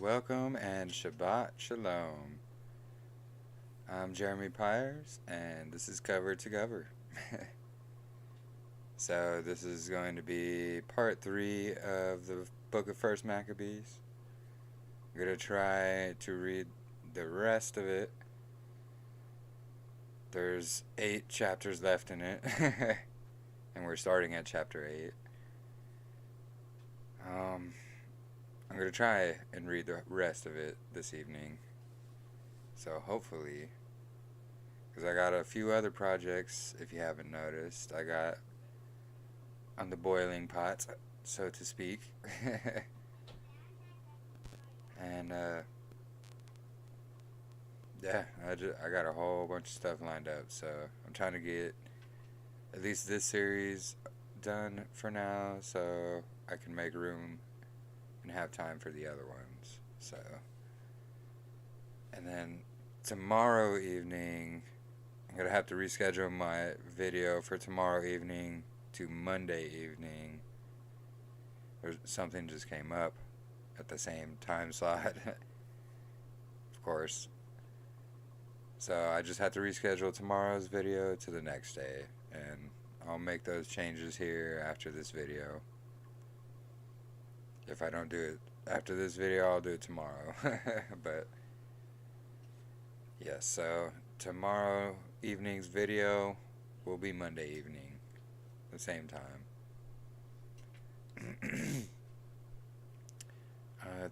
welcome and Shabbat Shalom. I'm Jeremy Pyers, and this is Cover to Cover. So, this is going to be part 3 of the book of First Maccabees. I'm going to try to read the rest of it. There's 8 chapters left in it, and we're starting at chapter 8. I'm going to try and read the rest of it this evening. So hopefully, because I got a few other projects, if you haven't noticed, I got on the boiling pot, so to speak. And yeah, I got a whole bunch of stuff lined up, so I'm trying to get at least this series done for now, so I can make room and have time for the other ones. So, and then tomorrow evening, I'm gonna have to reschedule my video for tomorrow evening to Monday evening. Something just came up at the same time slot, of course. So I just have to reschedule tomorrow's video to the next day, and I'll make those changes here after this video. If I don't do it after this video, I'll do it tomorrow. But yes, so tomorrow evening's video will be Monday evening, the same time.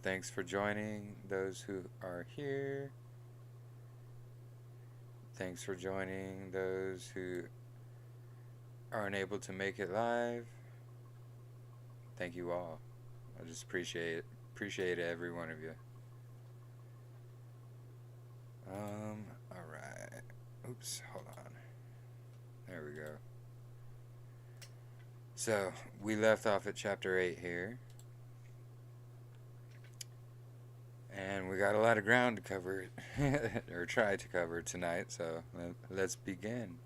Thanks for joining those who are here. Thanks for joining those who aren't able to make it live. Thank you all. I just appreciate every one of you. Alright. Oops, hold on. There we go. So, we left off at chapter 8 here. And we got a lot of ground to cover, or try to cover tonight, so let's begin.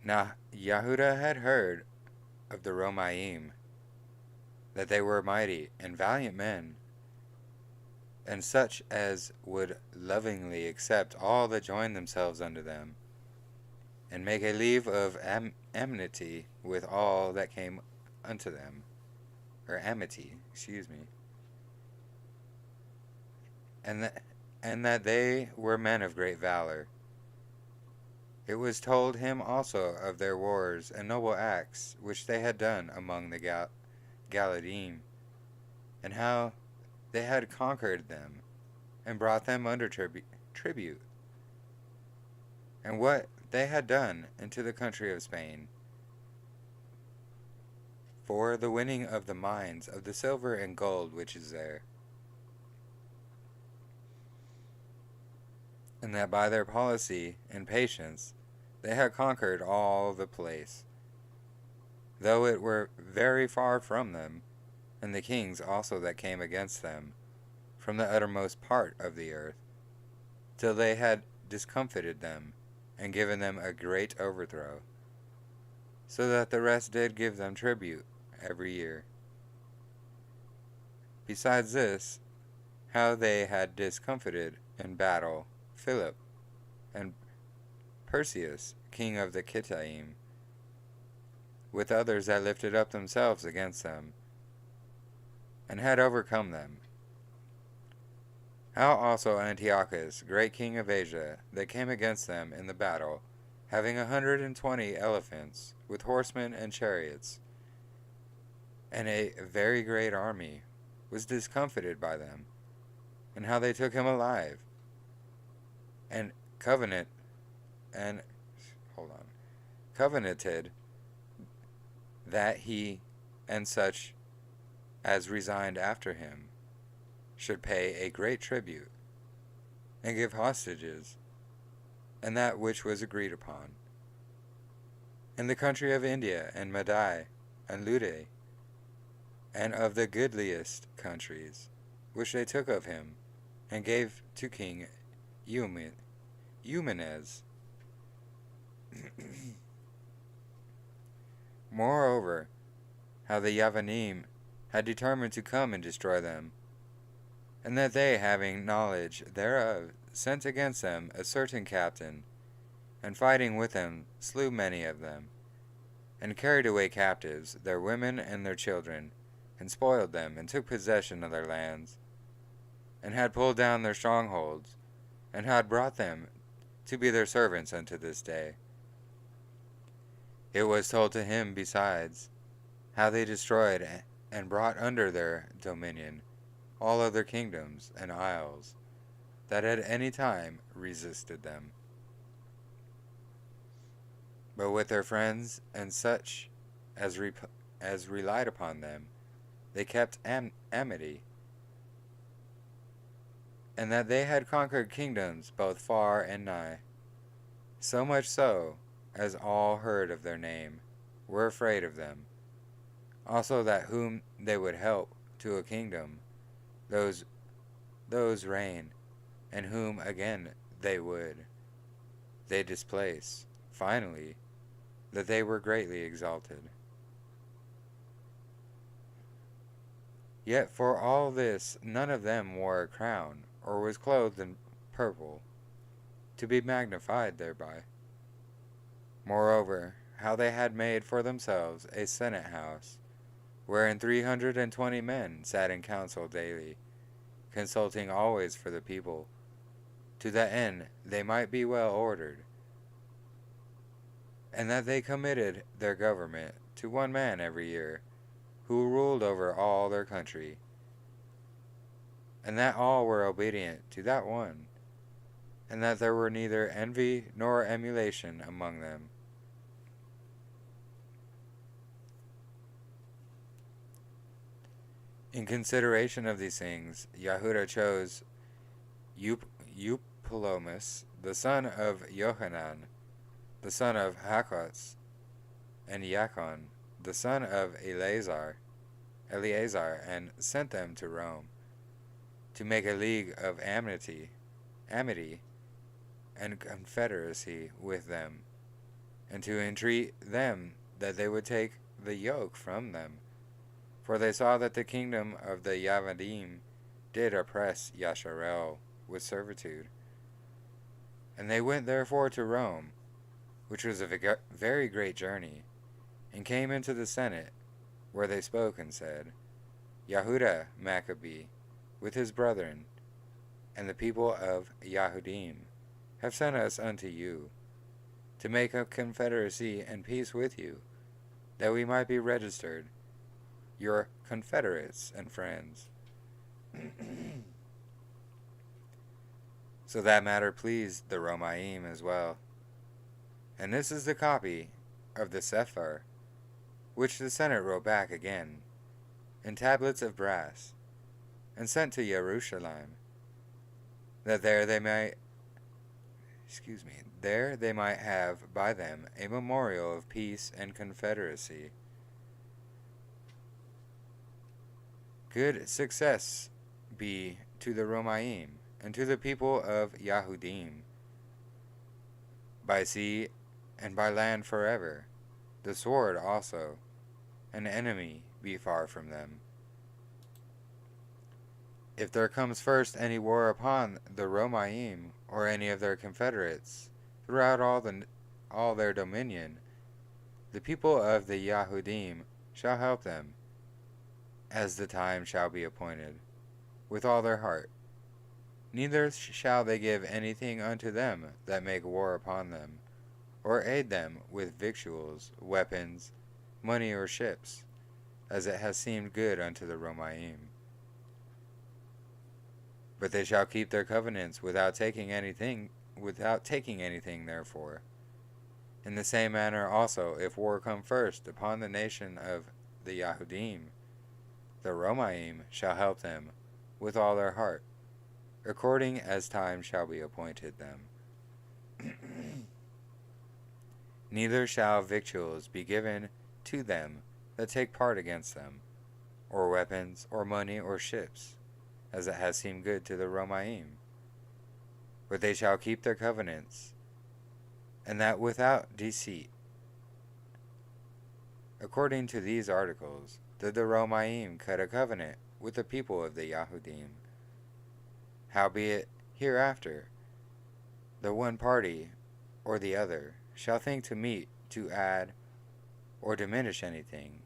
Now, Yehuda had heard of the Romaim, that they were mighty and valiant men, and such as would lovingly accept all that joined themselves unto them, and make a leave of enmity with all that came unto them, or amity, excuse me, and that they were men of great valor. It was told him also of their wars and noble acts which they had done among the Galadim, and how they had conquered them, and brought them under tribute, and what they had done into the country of Spain, for the winning of the mines of the silver and gold which is there, and that by their policy and patience they had conquered all the place, though it were very far from them, and the kings also that came against them from the uttermost part of the earth, till they had discomfited them, and given them a great overthrow, so that the rest did give them tribute every year. Besides this, how they had discomfited in battle Philip and Perseus, king of the Kittaim, with others that lifted up themselves against them, and had overcome them. How also Antiochus, great king of Asia, that came against them in the battle, having 120 elephants, with horsemen and chariots, and a very great army, was discomfited by them, and how they took him alive, and covenanted that he and such as resigned after him should pay a great tribute, and give hostages, and that which was agreed upon. In the country of India, and Madai, and Lude, and of the goodliest countries, which they took of him, and gave to King Eumenes. Moreover, how the Yavanim had determined to come and destroy them, and that they, having knowledge thereof, sent against them a certain captain, and fighting with him slew many of them, and carried away captives their women and their children, and spoiled them, and took possession of their lands, and had pulled down their strongholds, and had brought them to be their servants unto this day. It was told to him besides how they destroyed and brought under their dominion all other kingdoms and isles that at any time resisted them. But with their friends and such as relied upon them, they kept amity, and that they had conquered kingdoms both far and nigh, so much so as all heard of their name were afraid of them. Also that whom they would help to a kingdom, those reign, and whom again they displace. Finally, that they were greatly exalted. Yet for all this none of them wore a crown, or was clothed in purple, to be magnified thereby. Moreover, how they had made for themselves a senate house, wherein 320 men sat in council daily, consulting always for the people, to that end they might be well ordered, and that they committed their government to one man every year, who ruled over all their country, and that all were obedient to that one, and that there were neither envy nor emulation among them. In consideration of these things, Yahudah chose Eupolemus, the son of Johanan, the son of Hakos, and Jacon, the son of Eleazar, and sent them to Rome, to make a league of amity, and confederacy with them, and to entreat them that they would take the yoke from them. For they saw that the kingdom of the Yavadim did oppress Yasharel with servitude. And they went therefore to Rome, which was a very great journey, and came into the Senate, where they spoke and said, Yahudah Maccabee, with his brethren, and the people of Yahudim, have sent us unto you, to make a confederacy and peace with you, that we might be registered, your confederates and friends. So that matter pleased the Romaim as well. And this is the copy of the Sefer, which the Senate wrote back again, in tablets of brass, and sent to Jerusalem, that there they might have by them a memorial of peace and confederacy. Good success be to the Romaim, and to the people of Yahudim, by sea and by land forever, the sword also, an enemy be far from them. If there comes first any war upon the Romaim, or any of their confederates, throughout all their dominion, the people of the Yahudim shall help them, as the time shall be appointed, with all their heart. Neither shall they give anything unto them that make war upon them, or aid them with victuals, weapons, money, or ships, as it has seemed good unto the Romaim. But they shall keep their covenants without taking anything therefore. In the same manner also, if war come first upon the nation of the Yahudim, the Romaim shall help them with all their heart, according as time shall be appointed them. Neither shall victuals be given to them that take part against them, or weapons, or money, or ships, as it has seemed good to the Romaim. But they shall keep their covenants, and that without deceit, According to these articles, did the Romaim cut a covenant with the people of the Yahudim. Howbeit, hereafter, the one party or the other shall think to meet to add or diminish anything,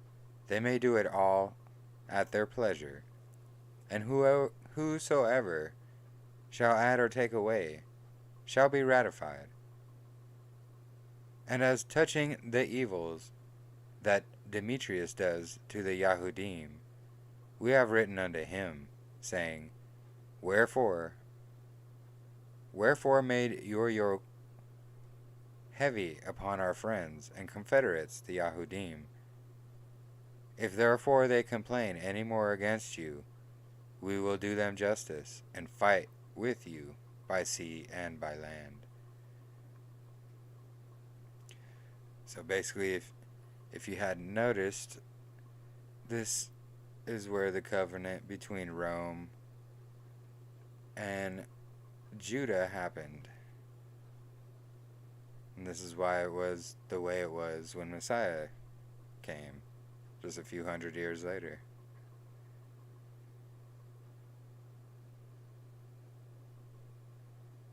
they may do it all at their pleasure. And whosoever shall add or take away shall be ratified. And as touching the evils that Demetrius does to the Yahudim, we have written unto him, saying, Wherefore made your yoke heavy upon our friends and confederates the Yahudim? If therefore they complain any more against you, we will do them justice, and fight with you by sea and by land. So basically, if you hadn't noticed, this is where the covenant between Rome and Judah happened. And this is why it was the way it was when Messiah came, just a few hundred years later.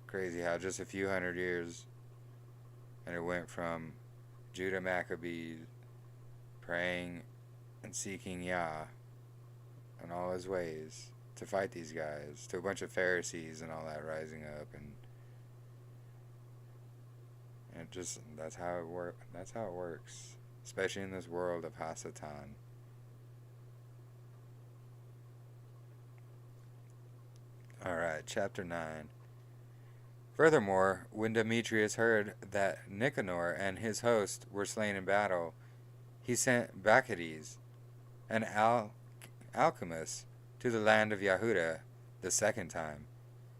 Crazy how just a few hundred years, and it went from Judah Macabees praying and seeking Yah in all his ways to fight these guys, to a bunch of Pharisees and all that rising up, and it just, that's how it works, especially in this world of Hasatan. Alright, chapter 9. Furthermore, when Demetrius heard that Nicanor and his host were slain in battle, he sent Bacchides and Alchemus to the land of Yehuda the second time,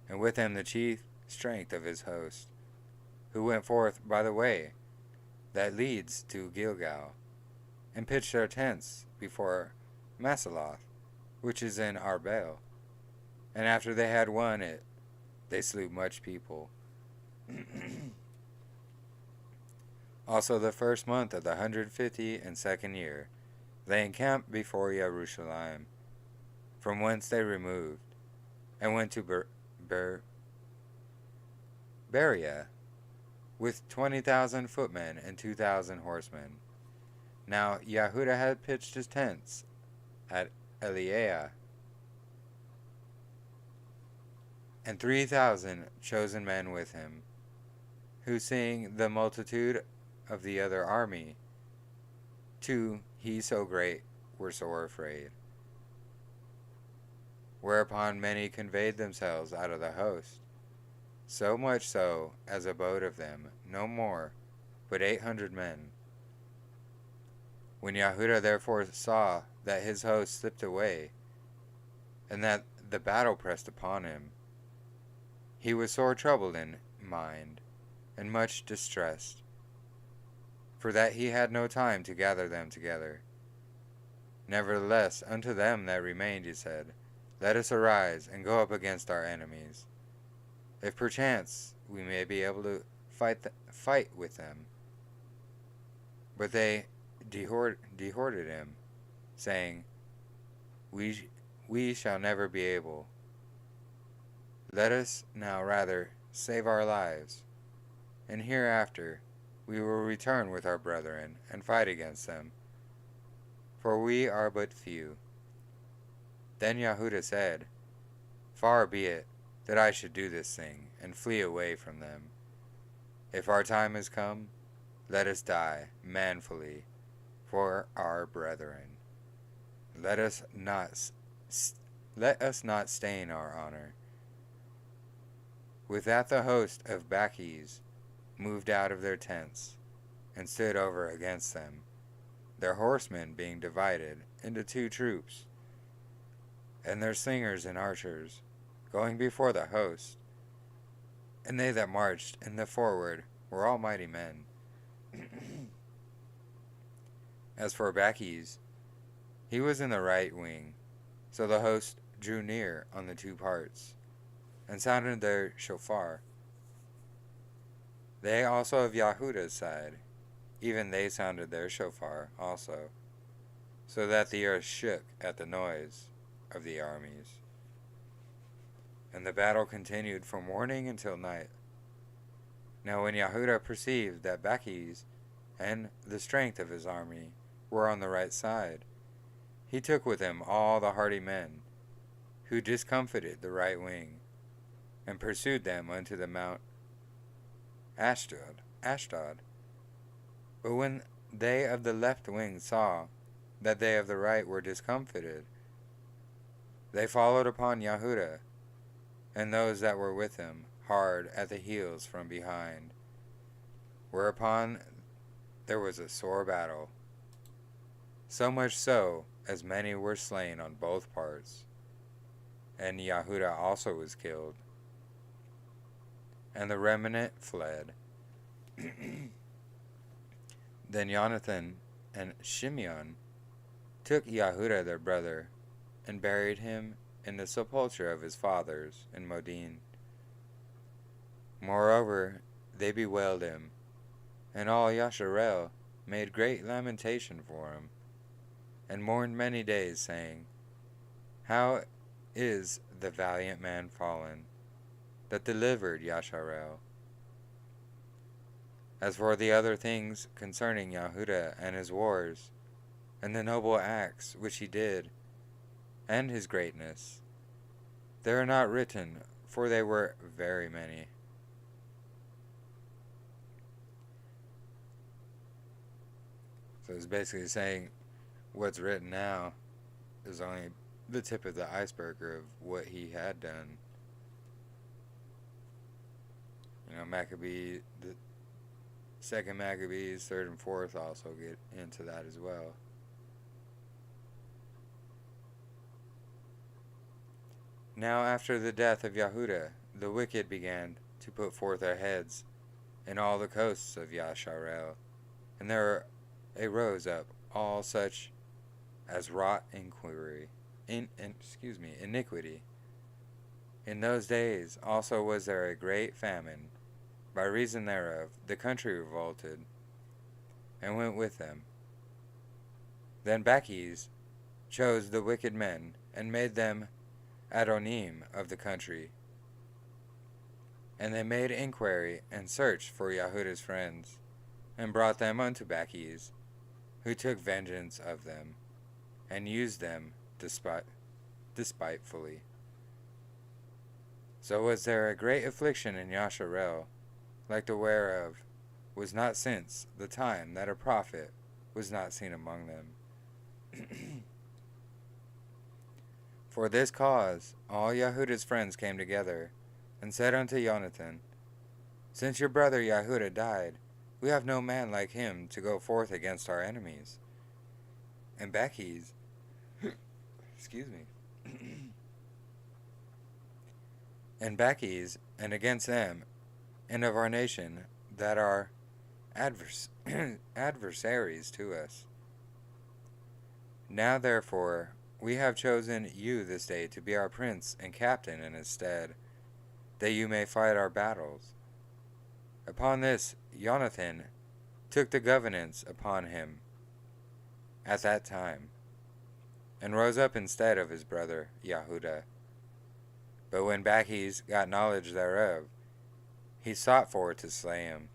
and with him the chief strength of his host, who went forth by the way that leads to Gilgal, and pitched their tents before Masaloth, which is in Arbel. And after they had won it, they slew much people. Also the first month of the 152nd year, they encamped before Jerusalem, from whence they removed, and went to Beria, with 20,000 footmen and 2,000 horsemen. Now Yehuda had pitched his tents at Eliah, and 3,000 chosen men with him, who seeing the multitude of the other army, too he so great, were sore afraid. Whereupon many conveyed themselves out of the host, so much so as abode of them no more but 800 men. When Yehuda therefore saw that his host slipped away, and that the battle pressed upon him, he was sore troubled in mind, and much distressed, for that he had no time to gather them together. Nevertheless, unto them that remained he said, Let us arise, and go up against our enemies, if perchance we may be able to fight with them. But they dehorted him, saying, We shall never be able. Let us now rather save our lives, and hereafter we will return with our brethren and fight against them, for we are but few. Then Yehuda said, Far be it that I should do this thing, and flee away from them. If our time is come, let us die manfully for our brethren. Let us not stain our honor. With that the host of Bacchides moved out of their tents, and stood over against them, their horsemen being divided into 2 troops, and their slingers and archers going before the host. And they that marched in the forward were all mighty men. As for Bacchides, he was in the right wing, so the host drew near on the 2 parts, and sounded their shofar. They also of Yehuda's side, even they sounded their shofar also, so that the earth shook at the noise of the armies. And the battle continued from morning until night. Now when Yahuda perceived that Bacchus and the strength of his army were on the right side, he took with him all the hardy men, who discomfited the right wing, and pursued them unto the Mount Ashdod. But when they of the left wing saw that they of the right were discomfited, they followed upon Yahuda, and those that were with him, hard at the heels from behind. Whereupon there was a sore battle, so much so as many were slain on both parts, and Yahuda also was killed, and the remnant fled. Then Jonathan and Shimeon took Yahuda their brother, and buried him in the sepulchre of his fathers in Modin. Moreover, they bewailed him, and all Yasharel made great lamentation for him, and mourned many days, saying, How is the valiant man fallen, that delivered Yasharel? As for the other things concerning Yahuda and his wars, and the noble acts which he did, and his greatness, they are not written, for they were very many. So it's basically saying what's written now is only the tip of the iceberg of what he had done. You know, Maccabee, the second Maccabees, third and fourth also get into that as well. Now after the death of Yahuda, the wicked began to put forth their heads in all the coasts of Yasharel, and there arose up all such as wrought iniquity. In those days also was there a great famine. By reason thereof the country revolted, and went with them. Then Bacchus chose the wicked men, and made them Adonim of the country. And they made inquiry and searched for Yahuda's friends, and brought them unto Bacchus, who took vengeance of them, and used them despitefully. So was there a great affliction in Yasharel, like the whereof was not since the time that a prophet was not seen among them. For this cause all Yahuda's friends came together, and said unto Jonathan, Since your brother Yahuda died, we have no man like him to go forth against our enemies. And Bacchus, and against them, and of our nation that are adversaries to us. Now therefore we have chosen you this day to be our prince and captain in his stead, that you may fight our battles. Upon this Jonathan took the governance upon him at that time, and rose up instead of his brother Yahuda. But when Bacchus got knowledge thereof, he sought for to slay him.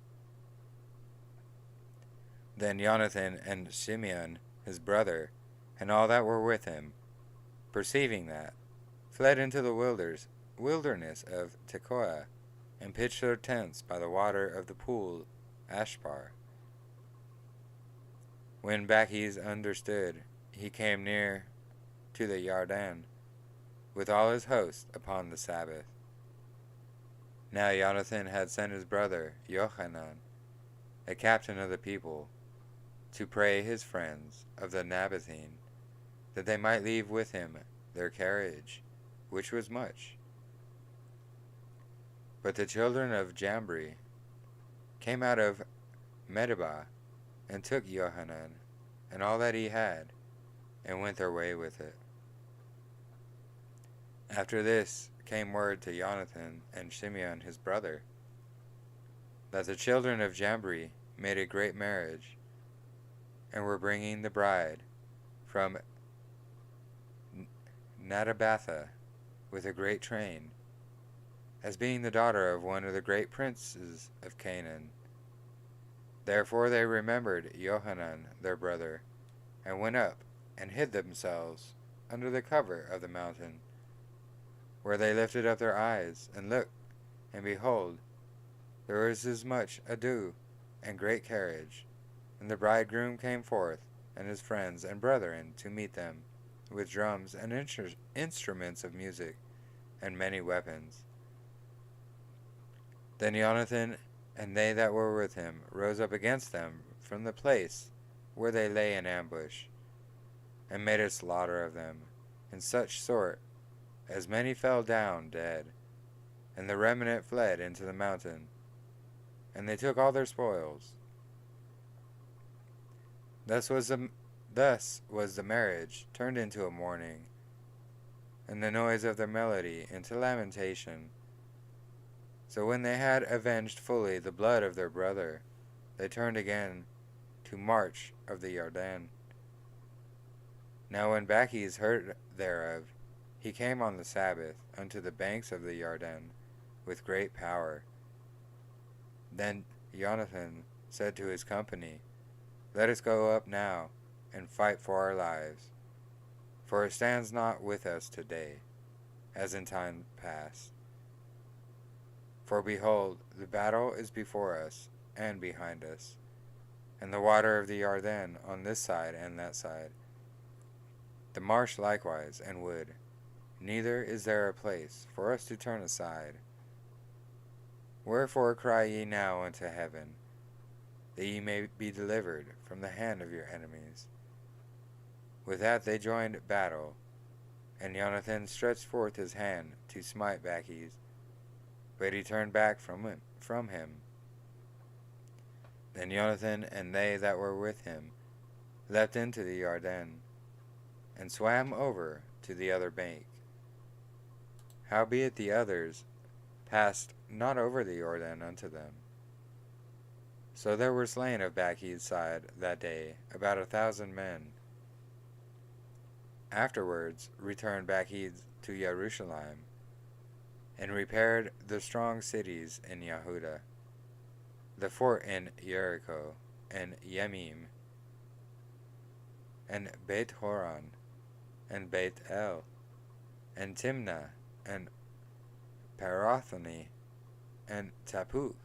Then Jonathan and Shimeon his brother, and all that were with him, perceiving that, fled into the wilderness of Tekoa, and pitched their tents by the water of the pool Ashpar. When Bacchus understood, he came near to the Yarden, with all his host upon the Sabbath. Now Jonathan had sent his brother Johanan, a captain of the people, to pray his friends of the Nabathene, that they might leave with him their carriage, which was much. But the children of Jambri came out of Medeba, and took Johanan, and all that he had, and went their way with it. After this came word to Jonathan and Shimeon his brother, that the children of Jambri made a great marriage, and were bringing the bride from Nadabatha with a great train, as being the daughter of one of the great princes of Canaan. Therefore they remembered Johanan their brother, and went up and hid themselves under the cover of the mountain, where they lifted up their eyes and looked, and behold, there was as much ado and great carriage. And the bridegroom came forth, and his friends and brethren to meet them, with drums and instruments of music, and many weapons. Then Jonathan and they that were with him rose up against them from the place where they lay in ambush, and made a slaughter of them, in such sort as many fell down dead, and the remnant fled into the mountain, and they took all their spoils. Thus was the marriage turned into a mourning, and the noise of their melody into lamentation. So when they had avenged fully the blood of their brother, they turned again to march of the Jordan. Now when Bacchus heard thereof, he came on the Sabbath unto the banks of the Jordan with great power. Then Jonathan said to his company, Let us go up now, and fight for our lives, for it stands not with us today, as in time past. For behold, the battle is before us and behind us, and the water of the Jordan on this side and that side, the marsh likewise and wood, neither is there a place for us to turn aside. Wherefore cry ye now unto heaven, that ye may be delivered from the hand of your enemies. With that they joined battle, and Jonathan stretched forth his hand to smite Bacchus, but he turned back from him. Then Jonathan and they that were with him leapt into the Jordan, and swam over to the other bank. Howbeit the others passed not over the Jordan unto them. So there were slain of Bacchus' side that day about 1,000 men. Afterwards returned Bacchus to Jerusalem, and repaired the strong cities in Yehuda, the fort in Jericho, and Yemim, and Beit Horon, and Beit El, and Timnah, and Parathoni, and Tappuch.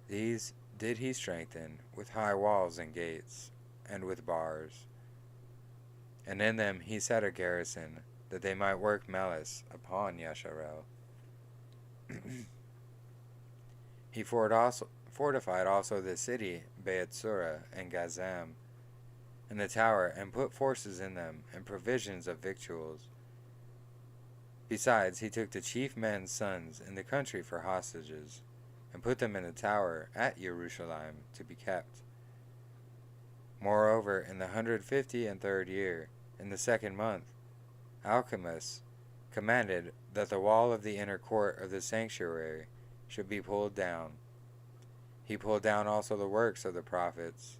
These did he strengthen with high walls and gates, and with bars. And in them he set a garrison, that they might work malice upon Yasharel. He fortified also the city Beatsura and Gazam, and the tower, and put forces in them, and provisions of victuals. Besides, he took the chief men's sons in the country for hostages, and put them in a tower at Jerusalem to be kept. Moreover, in the 153rd year, in the 2nd month, Alchemist commanded that the wall of the inner court of the sanctuary should be pulled down. He pulled down also the works of the prophets.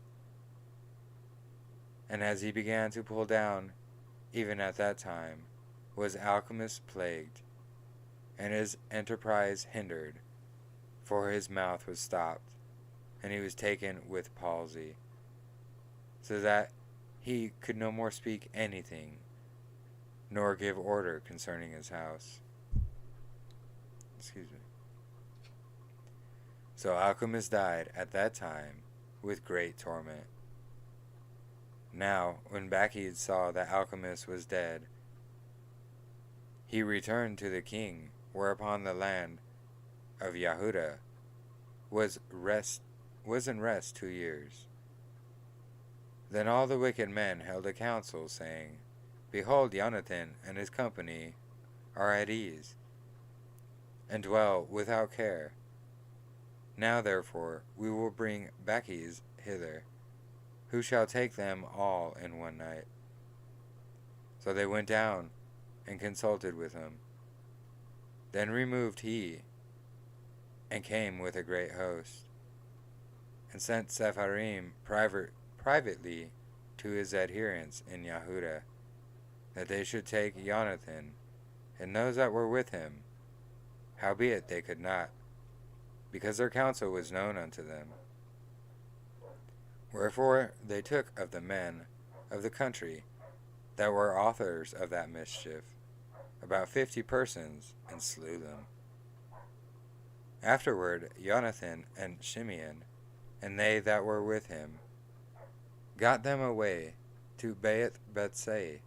And as he began to pull down, even at that time, was Alchemist plagued, and his enterprise hindered, for his mouth was stopped, and he was taken with palsy, so that he could no more speak anything, nor give order concerning his house. So Alchemist died at that time with great torment. Now, when Bacchus saw that Alchemist was dead, he returned to the king, whereupon the land of Yehuda was in rest 2 years. Then all the wicked men held a council, saying, Behold, Jonathan and his company are at ease, and dwell without care. Now therefore we will bring Bacchus hither, who shall take them all in one night. So they went down and consulted with him. Then removed he, and came with a great host, and sent Sepharim privately to his adherents in Yehuda, that they should take Jonathan and those that were with him, howbeit they could not, because their counsel was known unto them. Wherefore they took of the men of the country that were authors of that mischief about 50 persons, and slew them. Afterward Jonathan and Shimeon, and they that were with him, got them away to Bethsai,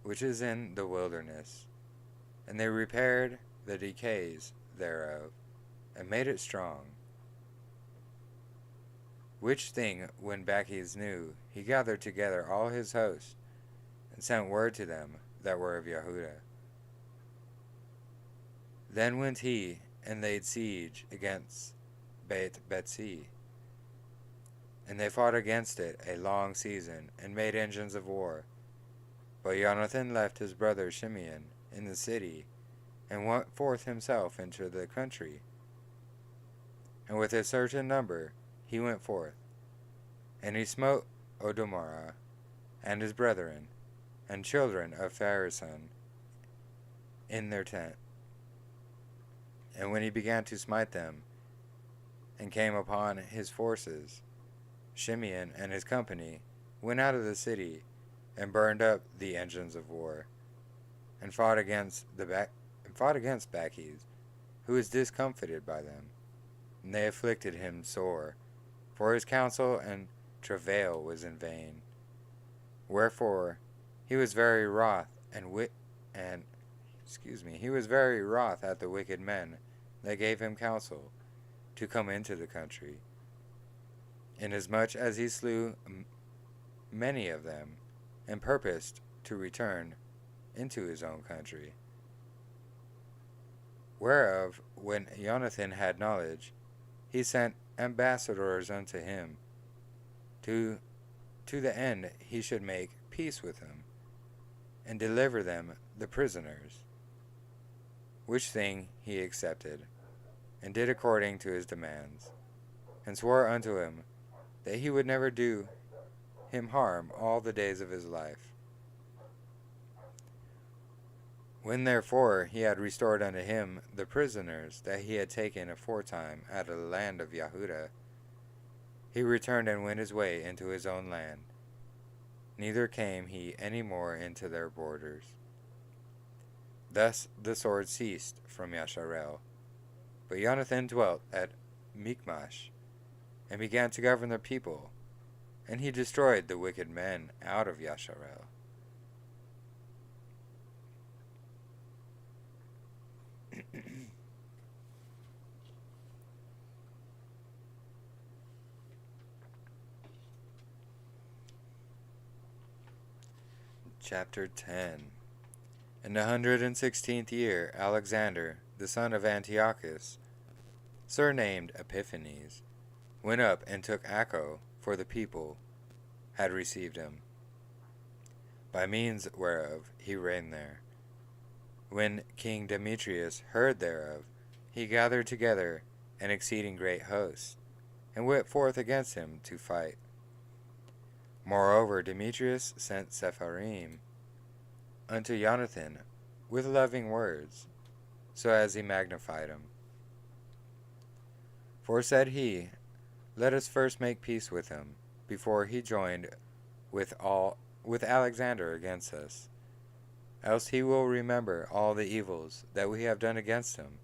which is in the wilderness, and they repaired the decays thereof, and made it strong. Which thing when Bacchus knew, he gathered together all his host, and sent word to them that were of Yehuda. Then went he and laid siege against Bethsai, and they fought against it a long season, and made engines of war. But Jonathan left his brother Shimeon in the city, and went forth himself into the country. And with a certain number he went forth, and he smote Odomara, and his brethren, and children of Pharisson, in their tent. And when he began to smite them, and came upon his forces, Shimeon and his company went out of the city, and burned up the engines of war, and fought against Bacchus, who was discomfited by them. And they afflicted him sore, for his counsel and travail was in vain. Wherefore he was very wroth he was very wroth at the wicked men that gave him counsel to come into the country, inasmuch as he slew many of them, and purposed to return into his own country. Whereof, when Jonathan had knowledge, he sent ambassadors unto him, to the end he should make peace with them, and deliver them the prisoners. Which thing he accepted, and did according to his demands, and swore unto him that he would never do him harm all the days of his life. When therefore he had restored unto him the prisoners that he had taken aforetime out of the land of Yehuda, he returned and went his way into his own land, neither came he any more into their borders. Thus the sword ceased from Yasharel, but Jonathan dwelt at Michmash, and began to govern the people, and he destroyed the wicked men out of Yasharel. Chapter 10. In the 116th year, Alexander, the son of Antiochus, surnamed Epiphanes, went up and took Accho, for the people had received him, by means whereof he reigned there. When King Demetrius heard thereof, he gathered together an exceeding great host, and went forth against him to fight. Moreover, Demetrius sent Sepharim unto Jonathan with loving words, so as he magnified him. For said he, let us first make peace with him, before he joined with Alexander against us. Else he will remember all the evils that we have done against him,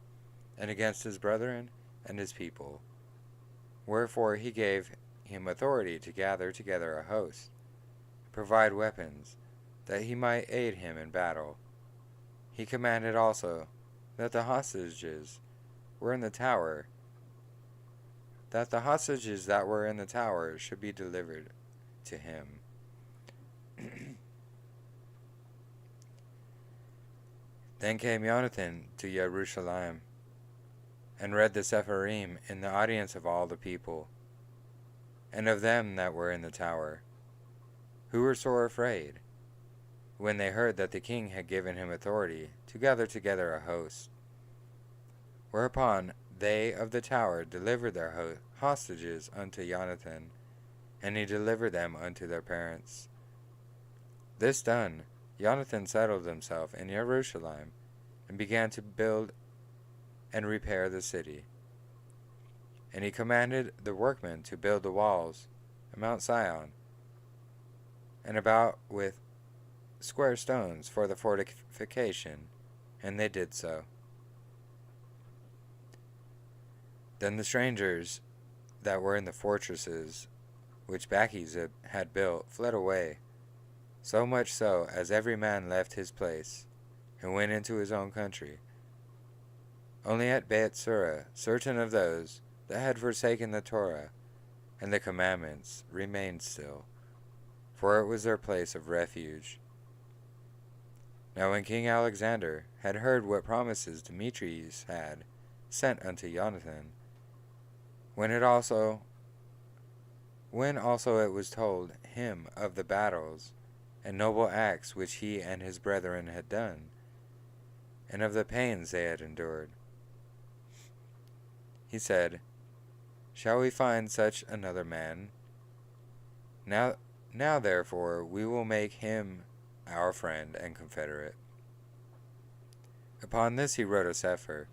and against his brethren and his people. Wherefore he gave him authority to gather together a host, provide weapons, that he might aid him in battle. He commanded also that the hostages that were in the tower should be delivered to him. Then came Jonathan to Jerusalem, and read the Sepharim in the audience of all the people, and of them that were in the tower, who were sore afraid, when they heard that the king had given him authority to gather together a host. Whereupon they of the tower delivered their hostages unto Jonathan, and he delivered them unto their parents. This done, Jonathan settled himself in Jerusalem, and began to build and repair the city. And he commanded the workmen to build the walls of Mount Sion, and about with square stones for the fortification, and they did so. Then the strangers that were in the fortresses which Macabees had built fled away, so much so as every man left his place, and went into his own country. Only at Beit Sura certain of those that had forsaken the Torah and the commandments remained still, for it was their place of refuge. Now when King Alexander had heard what promises Demetrius had sent unto Jonathan, when also it was told him of the battles and noble acts which he and his brethren had done, and of the pains they had endured, he said, Shall we find such another man? Now therefore we will make him our friend and confederate. Upon this he wrote a cipher,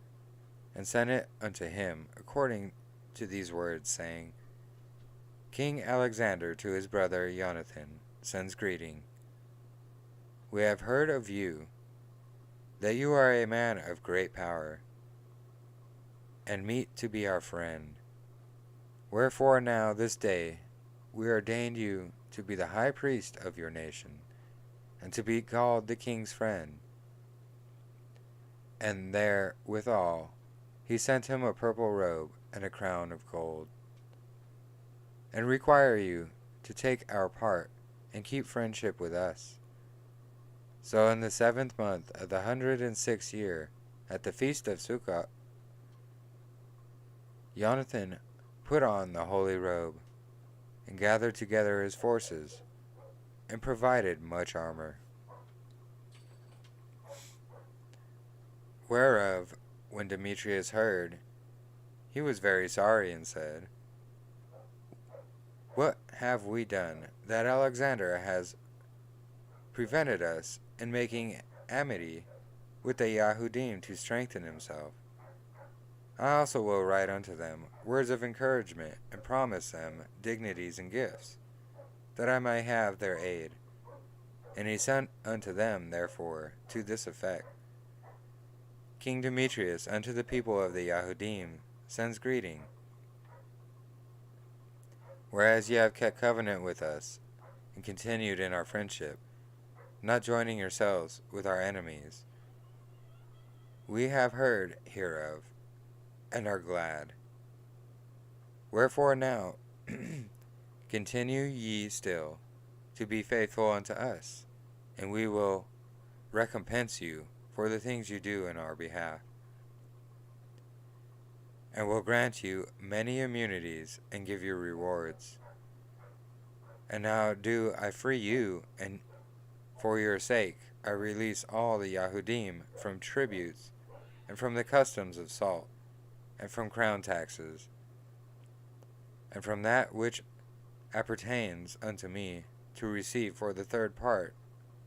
and sent it unto him according to these words, saying, King Alexander to his brother Jonathan sends greeting. We have heard of you, that you are a man of great power, and meet to be our friend. Wherefore now this day we ordained you to be the high priest of your nation, and to be called the king's friend. And therewithal he sent him a purple robe and a crown of gold, and require you to take our part and keep friendship with us. So in the 7th month of the 106th year, at the feast of Sukkot, Jonathan put on the holy robe, and gathered together his forces, and provided much armor. Whereof, when Demetrius heard, he was very sorry, and said, What have we done, that Alexander has prevented us in making amity with the Yahudim to strengthen himself? I also will write unto them words of encouragement, and promise them dignities and gifts, that I may have their aid. And he sent unto them, therefore, to this effect, King Demetrius unto the people of the Yahudim sends greeting. Whereas ye have kept covenant with us, and continued in our friendship, not joining yourselves with our enemies, we have heard hereof, and are glad. Wherefore now continue ye still to be faithful unto us, and we will recompense you for the things you do in our behalf, and will grant you many immunities and give you rewards. And now do I free you, and for your sake I release all the Yahudim from tributes, and from the customs of salt, and from crown taxes, and from that which appertains unto me, to receive for the third part,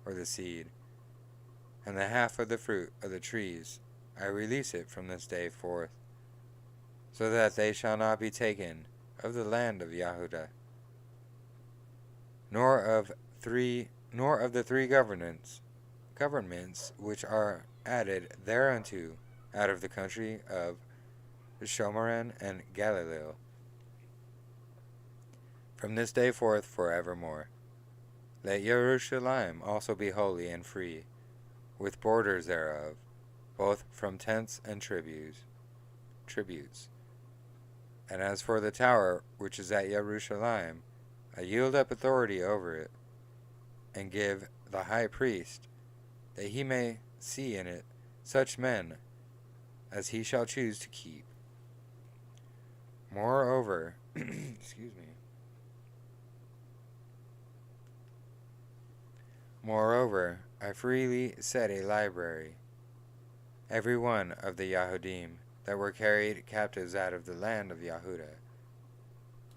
or the seed, and the half of the fruit of the trees, I release it from this day forth, so that they shall not be taken of the land of Yahudah, nor of the three governments which are added thereunto out of the country of Shomaran and Galilee, from this day forth forevermore. Let Jerusalem also be holy and free, with borders thereof, both from tents and tributes. And as for the tower which is at Jerusalem, I yield up authority over it, and give the high priest, that he may see in it such men as he shall choose to keep. Moreover, Moreover, I freely set a library, every one of the Yahudim that were carried captives out of the land of Yahudah,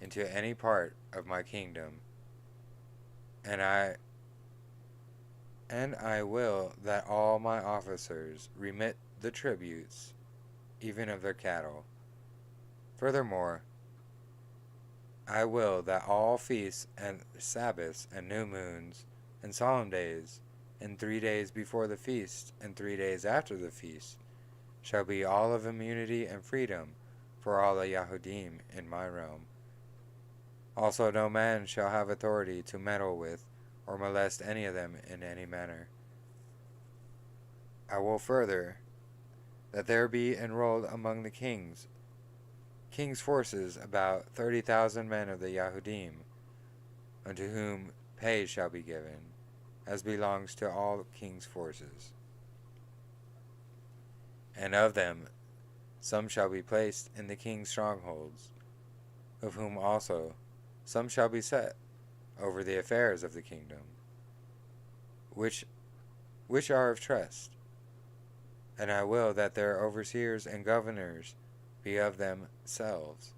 into any part of my kingdom, and I will that all my officers remit the tributes, even of their cattle. Furthermore, I will that all feasts and Sabbaths and new moons and solemn days, and 3 days before the feast and 3 days after the feast, shall be all of immunity and freedom for all the Yahudim in my realm. Also no man shall have authority to meddle with or molest any of them in any manner. I will further that there be enrolled among the king's forces about 30,000 men of the Yahudim, unto whom pay shall be given, as belongs to all king's forces. And of them some shall be placed in the king's strongholds, of whom also some shall be set over the affairs of the kingdom, which are of trust. And I will that their overseers and governors be of themselves,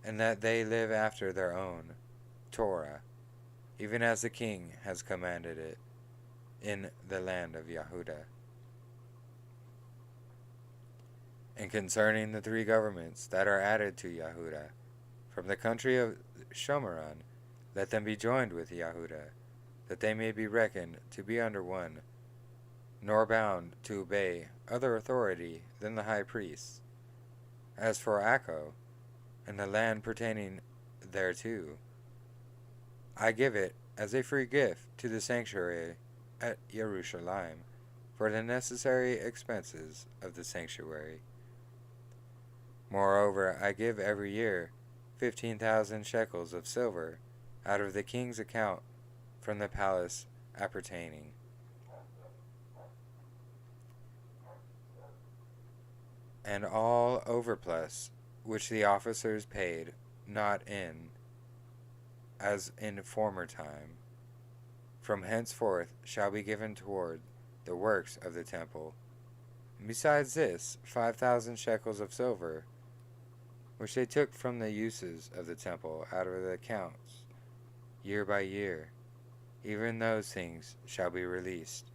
and that they live after their own Torah, even as the king has commanded it in the land of Yehuda. And concerning the 3 governments that are added to Yehuda, from the country of Shomeron, let them be joined with Yehuda, that they may be reckoned to be under one, nor bound to obey other authority than the high priests. As for Akko, and the land pertaining thereto, I give it as a free gift to the sanctuary at Jerusalem, for the necessary expenses of the sanctuary. Moreover, I give every year 15,000 shekels of silver out of the king's account from the palace appertaining. And all overplus which the officers paid not in, as in former time, from henceforth shall be given toward the works of the temple. And besides this, 5,000 shekels of silver, which they took from the uses of the temple out of the accounts, year by year, even those things shall be released,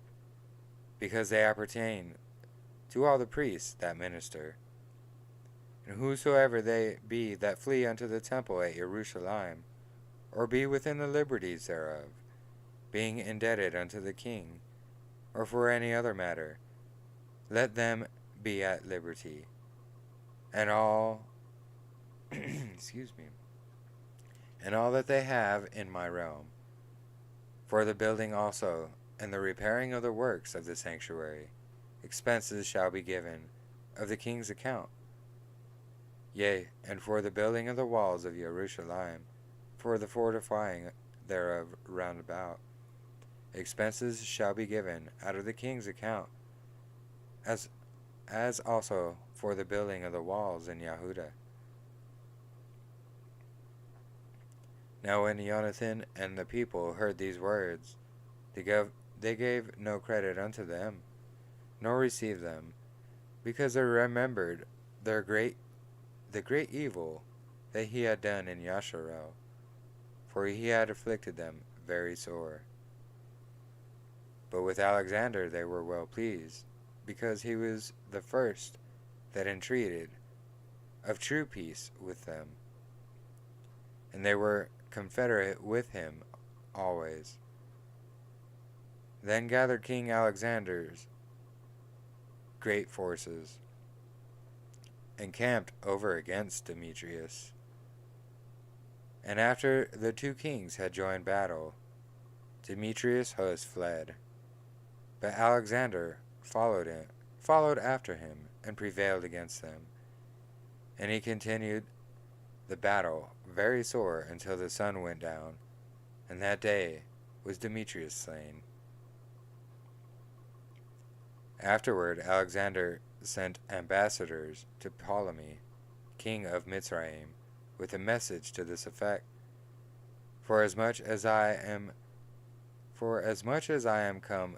because they appertain to all the priests that minister. And whosoever they be that flee unto the temple at Jerusalem, or be within the liberties thereof, being indebted unto the king, or for any other matter, let them be at liberty. And all and all that they have in my realm, for the building also, and the repairing of the works of the sanctuary, expenses shall be given of the king's account. Yea, and for the building of the walls of Jerusalem, for the fortifying thereof round about, expenses shall be given out of the king's account, as also for the building of the walls in Yehuda. Now when Jonathan and the people heard these words, they gave no credit unto them, nor received them, because they remembered the great evil that he had done in Yasharel, for he had afflicted them very sore. But with Alexander they were well pleased, because he was the first that entreated of true peace with them, and they were confederate with him always. Then gathered King Alexander's great forces, and camped over against Demetrius. And after the 2 kings had joined battle, Demetrius' host fled, but Alexander followed after him, and prevailed against them. And he continued the battle very sore until the sun went down, and that day was Demetrius slain. Afterward Alexander sent ambassadors to Ptolemy, king of Mitzrayim, with a message to this effect: For as much as I am come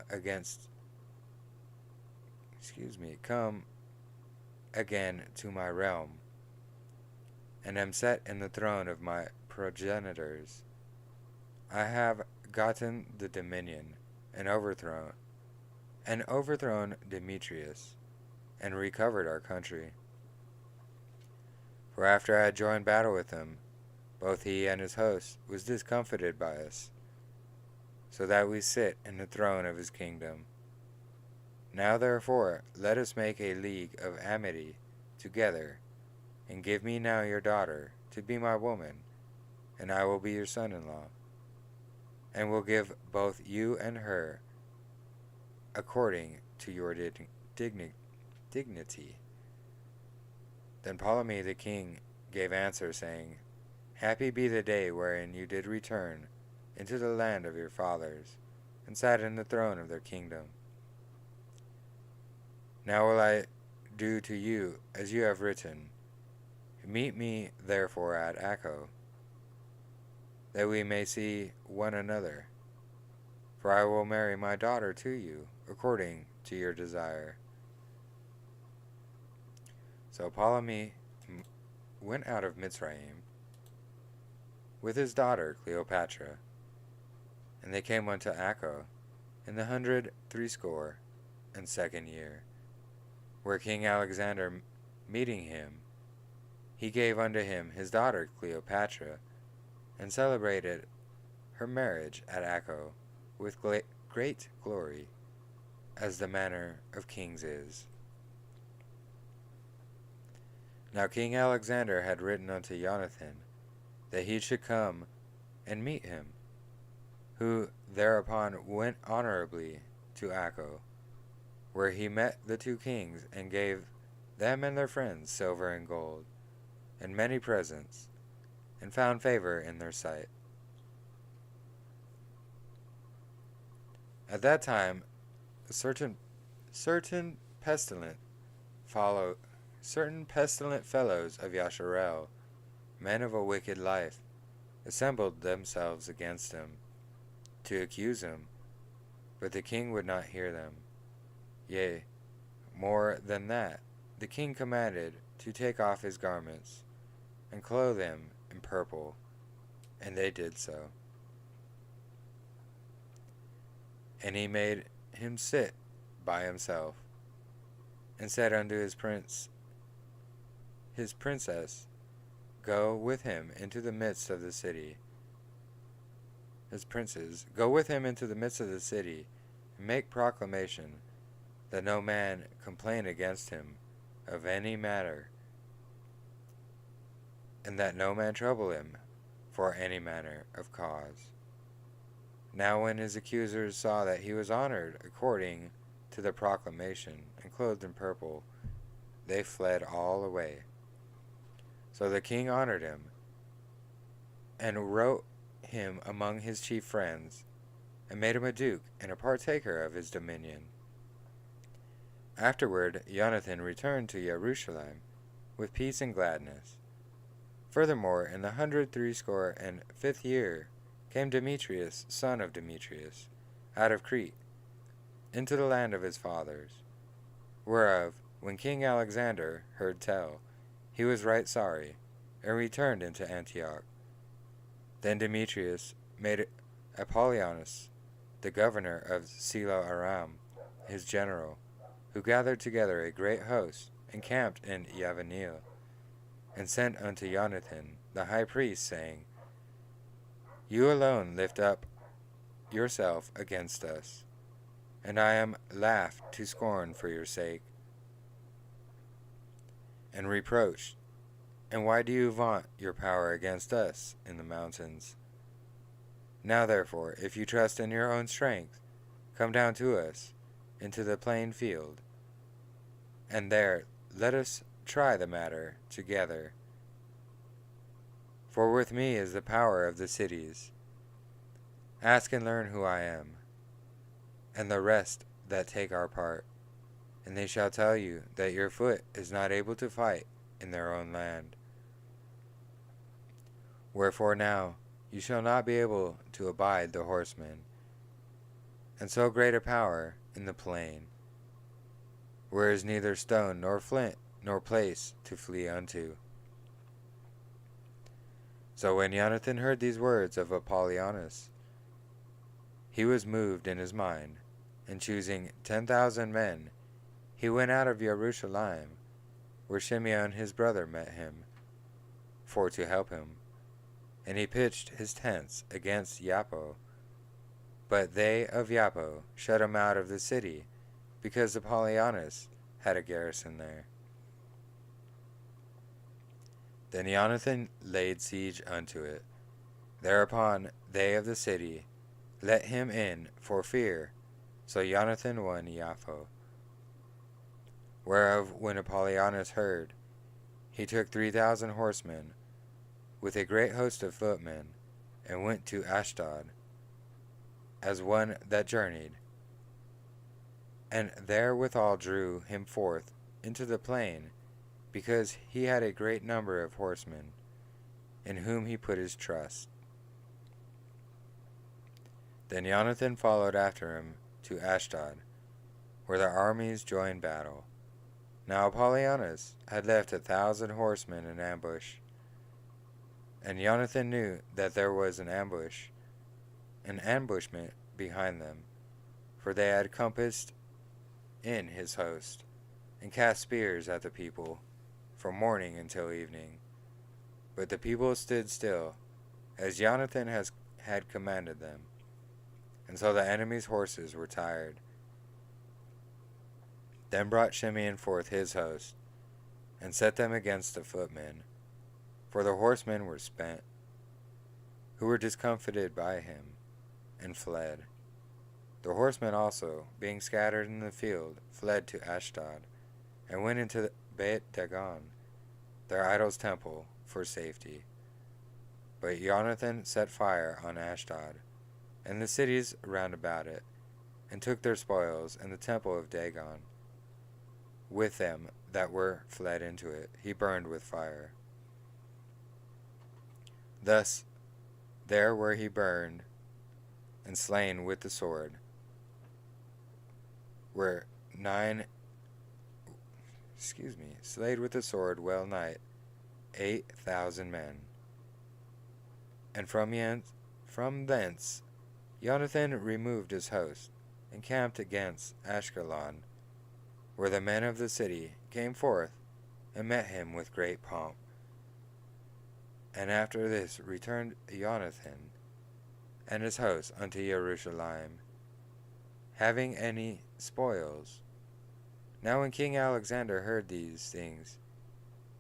again to my realm, and am set in the throne of my progenitors. I have gotten the dominion, and overthrown Demetrius, and recovered our country. For after I had joined battle with him, both he and his host was discomfited by us, so that we sit in the throne of his kingdom. Now therefore let us make a league of amity together, and give me now your daughter to be my woman, and I will be your son-in-law, and will give both you and her according to your dignity. Then Ptolemy the king gave answer, saying, Happy be the day wherein you did return into the land of your fathers, and sat in the throne of their kingdom. Now will I do to you as you have written. Meet me therefore at Acco, that we may see one another, for I will marry my daughter to you, according to your desire. So Ptolemy went out of Mitzrayim with his daughter Cleopatra, and they came unto Acco in the 162nd year, where King Alexander meeting him, he gave unto him his daughter Cleopatra, and celebrated her marriage at Acco with great glory, as the manner of kings is. Now King Alexander had written unto Jonathan that he should come and meet him, who thereupon went honorably to Acco, where he met the two kings, and gave them and their friends silver and gold, and many presents, and found favor in their sight. At that time, certain pestilent fellows of Yasharel, men of a wicked life, assembled themselves against him, to accuse him, but the king would not hear them. Yea, more than that, the king commanded to take off his garments, and clothe him in purple, and they did so. And he made him sit by himself, and said unto his princess, Go with him into the midst of the city. His princes, go with him into the midst of the city, and make proclamation that no man complain against him of any matter, and that no man trouble him for any manner of cause. Now when his accusers saw that he was honored according to the proclamation, and clothed in purple, they fled all away. So the king honored him, and wrote him among his chief friends, and made him a duke and a partaker of his dominion. Afterward Jonathan returned to Jerusalem with peace and gladness. Furthermore, in the 165th year came Demetrius, son of Demetrius, out of Crete, into the land of his fathers, whereof, when King Alexander heard tell, he was right sorry, and returned into Antioch. Then Demetrius made Apollonius, the governor of Silo Aram, his general, who gathered together a great host, and camped in Yavaniel, and sent unto Jonathan the high priest, saying, You alone lift up yourself against us, and I am laughed to scorn for your sake, and reproached. And why do you vaunt your power against us in the mountains? Now therefore, if you trust in your own strength, come down to us into the plain field, and there let us try the matter together. For with me is the power of the cities. Ask and learn who I am, and the rest that take our part, and they shall tell you that your foot is not able to fight in their own land. Wherefore now you shall not be able to abide the horsemen, and so great a power in the plain, where is neither stone nor flint nor place to flee unto. So when Jonathan heard these words of Apollonius, he was moved in his mind, and choosing 10,000 men, he went out of Jerusalem, where Shimeon his brother met him, for to help him. And he pitched his tents against Joppa. But they of Joppa shut him out of the city, because Apollonius had a garrison there. Then Jonathan laid siege unto it. Thereupon they of the city let him in for fear. So Jonathan won Joppa. Whereof when Apollonius heard, he took 3,000 horsemen, with a great host of footmen, and went to Ashdod, as one that journeyed, and therewithal drew him forth into the plain, because he had a great number of horsemen, in whom he put his trust. Then Jonathan followed after him to Ashdod, where their armies joined battle. Now Apollonius had left 1,000 horsemen in ambush, and Jonathan knew that there was an ambushment behind them, for they had compassed in his host, and cast spears at the people, from morning until evening. But the people stood still, as Jonathan had commanded them, and so the enemy's horses were tired. Then brought Shimeon forth his host, and set them against the footmen, for the horsemen were spent, who were discomfited by him, and fled. The horsemen also, being scattered in the field, fled to Ashdod, and went into Beit Dagon, their idol's temple, for safety. But Jonathan set fire on Ashdod, and the cities round about it, and took their spoils, and the temple of Dagon. With them that were fled into it, he burned with fire. Thus there were he burned, and slain with the sword, were slayed with the sword well nigh 8,000 men. And from thence Jonathan removed his host, and camped against Ashkelon, where the men of the city came forth, and met him with great pomp. And after this returned Jonathan and his host unto Jerusalem, having any spoils. Now when King Alexander heard these things,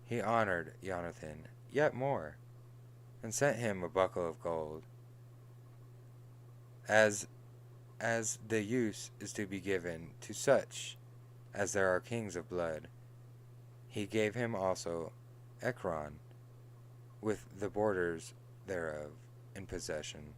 he honored Jonathan yet more, and sent him a buckle of gold, as the use is to be given to such as there are kings of blood. He gave him also Ekron, with the borders thereof, in possession.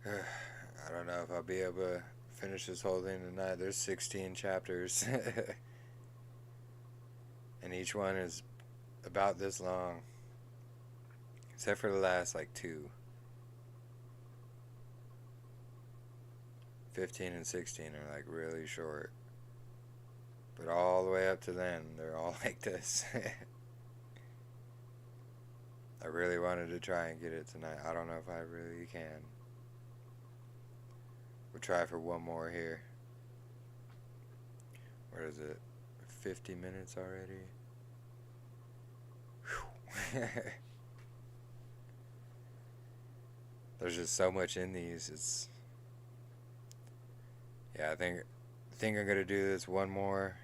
I don't know if I'll be able to finish this whole thing tonight. There's 16 chapters. And each one is about this long. Except for the last, 2. 15 and 16 are, really short. But all the way up to then, they're all like this. I really wanted to try and get it tonight. I don't know if I really can. We'll try for one more here. What is it? 50 minutes already? There's just so much in these. I think I'm gonna do this one more,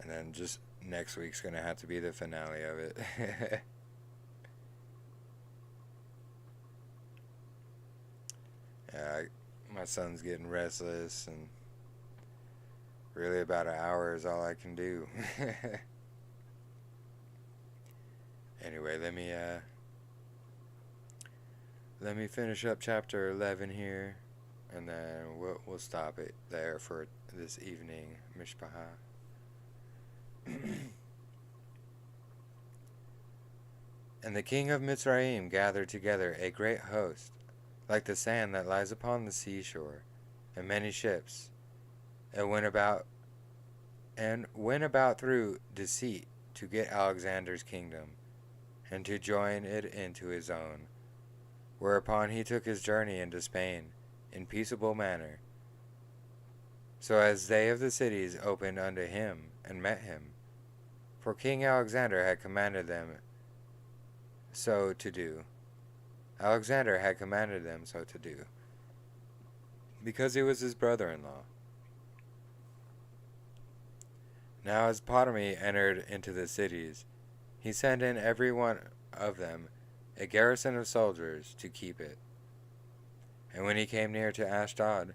and then just next week's gonna have to be the finale of it. My son's getting restless, and really about an hour is all I can do. Anyway, let me finish up chapter 11 here, and then we'll stop it there for this evening, Mishpaha. And the king of Mizraim gathered together a great host, like the sand that lies upon the seashore, and many ships, and went about through deceit to get Alexander's kingdom, and to join it into his own. Whereupon he took his journey into Spain in peaceable manner. So as they of the cities opened unto him and met him, for King Alexander had commanded them so to do. Alexander had commanded them so to do, because he was his brother-in-law. Now as Ptolemy entered into the cities, he sent in every one of them a garrison of soldiers to keep it. And when he came near to Ashdod,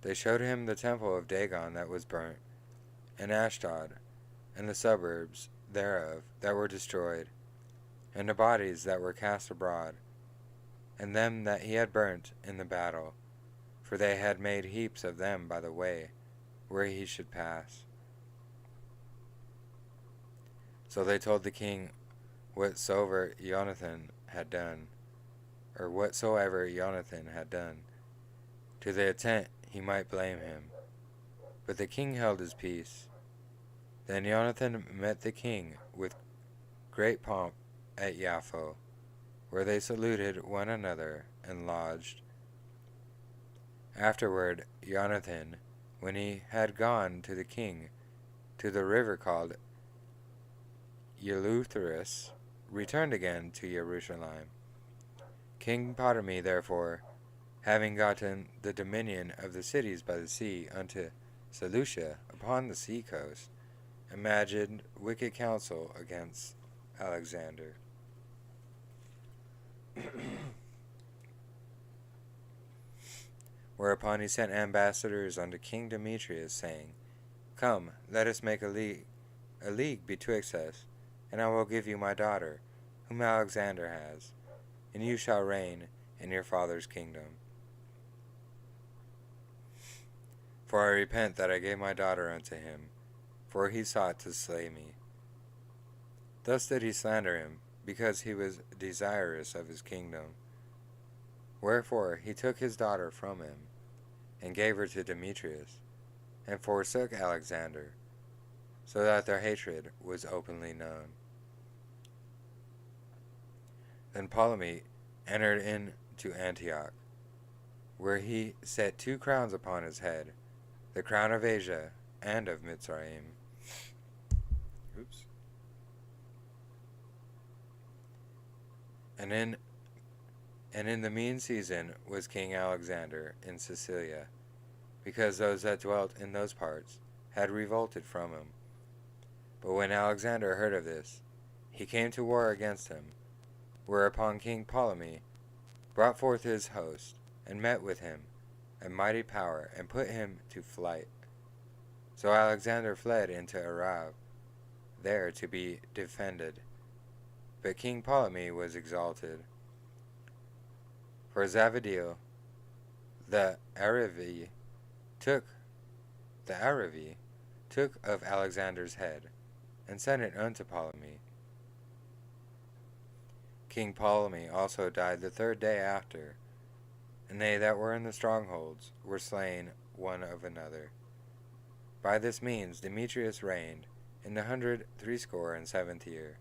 they showed him the temple of Dagon that was burnt, and Ashdod, and the suburbs thereof that were destroyed, and the bodies that were cast abroad, and them that he had burnt in the battle, for they had made heaps of them by the way where he should pass. So they told the king whatsoever Jonathan had done, to the intent he might blame him. But the king held his peace. Then Jonathan met the king with great pomp at Japho, where they saluted one another and lodged. Afterward, Jonathan, when he had gone to the king to the river called Eleutherus, returned again to Jerusalem. King Ptolemy, therefore, having gotten the dominion of the cities by the sea unto Seleucia upon the sea coast, imagined wicked counsel against Alexander. Whereupon he sent ambassadors unto King Demetrius, saying, Come, let us make a league betwixt us, and I will give you my daughter, whom Alexander has, and you shall reign in your father's kingdom. For I repent that I gave my daughter unto him, for he sought to slay me. Thus did he slander him, because he was desirous of his kingdom. Wherefore he took his daughter from him, and gave her to Demetrius, and forsook Alexander, so that their hatred was openly known. Then Ptolemy entered into Antioch, where he set 2 crowns upon his head, the crown of Asia and of Mizraim. And in the mean season was King Alexander in Sicilia, because those that dwelt in those parts had revolted from him. But when Alexander heard of this, he came to war against him, whereupon King Ptolemy brought forth his host, and met with him, a mighty power, and put him to flight. So Alexander fled into Arab, there to be defended. But King Ptolemy was exalted. For Zavadiel, the Aravi, took of Alexander's head, and sent it unto Ptolemy. King Ptolemy also died the 3rd day after, and they that were in the strongholds were slain one of another. By this means Demetrius reigned in the 167th year.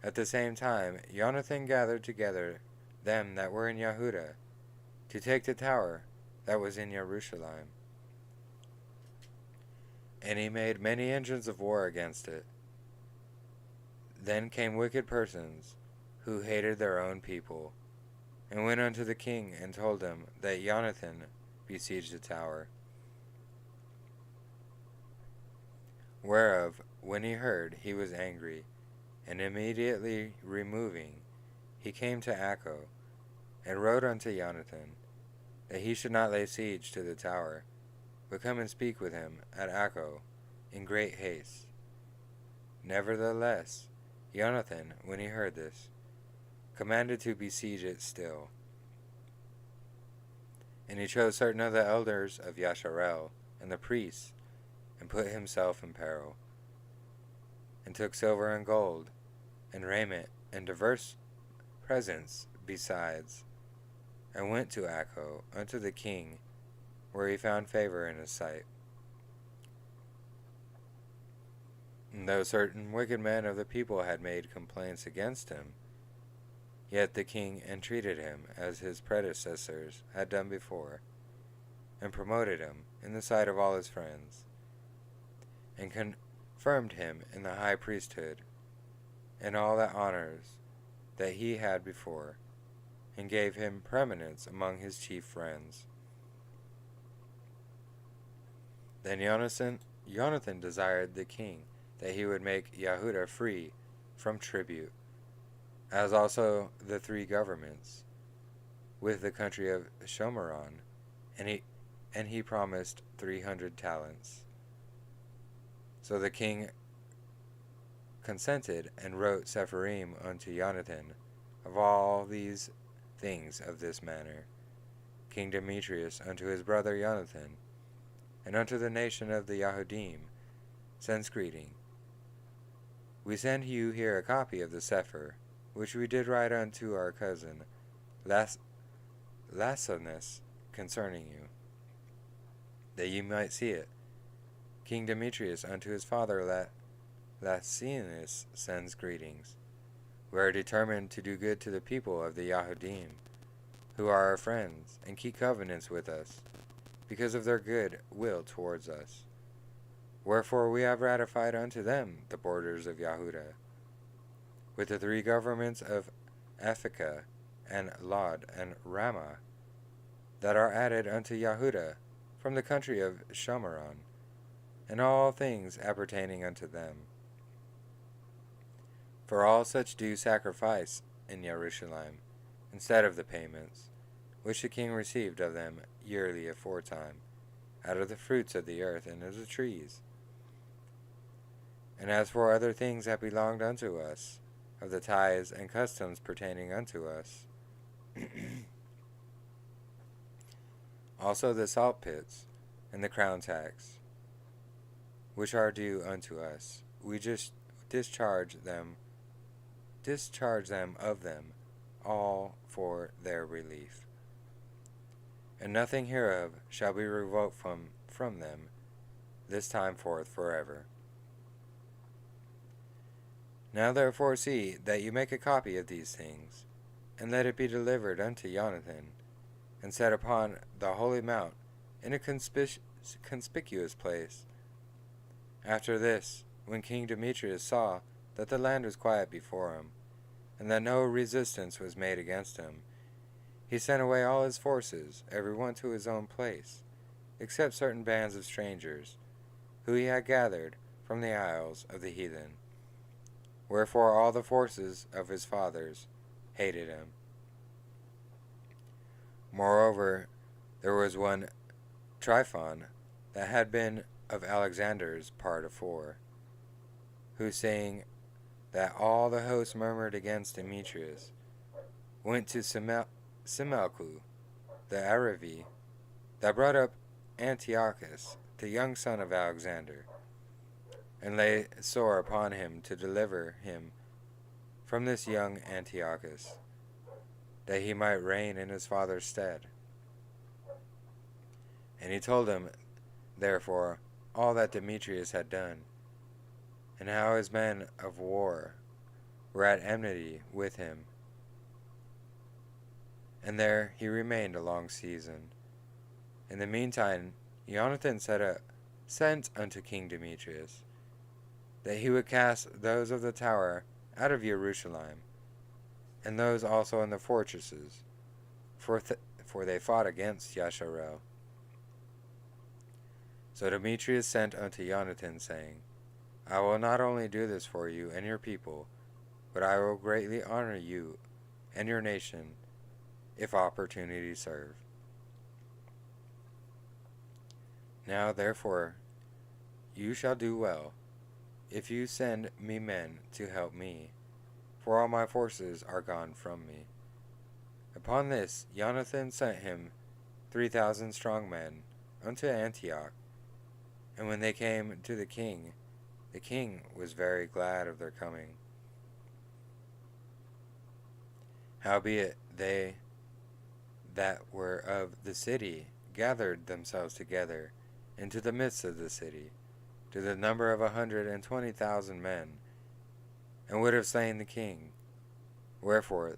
At the same time Jonathan gathered together them that were in Yehuda, to take the tower that was in Jerusalem. And he made many engines of war against it. Then came wicked persons, who hated their own people, and went unto the king and told him that Jonathan besieged the tower. Whereof, when he heard, he was angry, and immediately removing, he came to Acco, and wrote unto Jonathan, that he should not lay siege to the tower, but come and speak with him at Acco in great haste. Nevertheless, Jonathan, when he heard this, commanded to besiege it still. And he chose certain of the elders of Yasharel and the priests, and put himself in peril, and took silver and gold, and raiment, and diverse presents besides, and went to Acco unto the king, where he found favor in his sight. And though certain wicked men of the people had made complaints against him, yet the king entreated him as his predecessors had done before, and promoted him in the sight of all his friends, and confirmed him in the high priesthood, and all the honors that he had before, and gave him preeminence among his chief friends. Then Jonathan desired the king that he would make Yehudah free from tribute, as also the 3 governments, with the country of Shomeron, and he promised 300 talents. So the king consented, and wrote Sepharim unto Jonathan of all these things of this manner. King Demetrius unto his brother Jonathan, and unto the nation of the Yahudim, sends greeting. We send you here a copy of the Sefer, which we did write unto our cousin Lassonus concerning you, that ye might see it. King Demetrius unto his father Lassonus sends greetings. We are determined to do good to the people of the Yahudim, who are our friends, and keep covenants with us, because of their good will towards us. Wherefore we have ratified unto them the borders of Yehudah, with the 3 governments of Aphekah, and Lod, and Ramah, that are added unto Yehudah from the country of Shomeron, and all things appertaining unto them. For all such do sacrifice in Jerusalem, instead of the payments, which the king received of them yearly aforetime, out of the fruits of the earth and of the trees. And as for other things that belonged unto us, of the tithes and customs pertaining unto us, also the salt pits, and the crown tax, which are due unto us, we just discharge them of them all for their relief. And nothing hereof shall be revoked from them this time forth forever. Now therefore see that you make a copy of these things, and let it be delivered unto Jonathan, and set upon the holy mount in a conspicuous place. After this, when King Demetrius saw that the land was quiet before him, and that no resistance was made against him, he sent away all his forces, every one to his own place, except certain bands of strangers, who he had gathered from the isles of the heathen. Wherefore all the forces of his fathers hated him. Moreover, there was one Tryphon, that had been of Alexander's part afore, who, saying that all the host murmured against Demetrius, went to Simalku, the Aravi, that brought up Antiochus, the young son of Alexander, and lay sore upon him to deliver him from this young Antiochus, that he might reign in his father's stead. And he told him, therefore, all that Demetrius had done, and how his men of war were at enmity with him. And there he remained a long season. In the meantime, Jonathan sent unto King Demetrius, that he would cast those of the tower out of Jerusalem, and those also in the fortresses, for they fought against Yasharel. So Demetrius sent unto Jonathan, saying, I will not only do this for you and your people, but I will greatly honor you and your nation, if opportunity serve. Now therefore you shall do well, if you send me men to help me, for all my forces are gone from me. Upon this Jonathan sent him 3,000 strong men unto Antioch, and when they came to the king was very glad of their coming. Howbeit they that were of the city gathered themselves together into the midst of the city, to the number of 120,000 men, and would have slain the king. Wherefore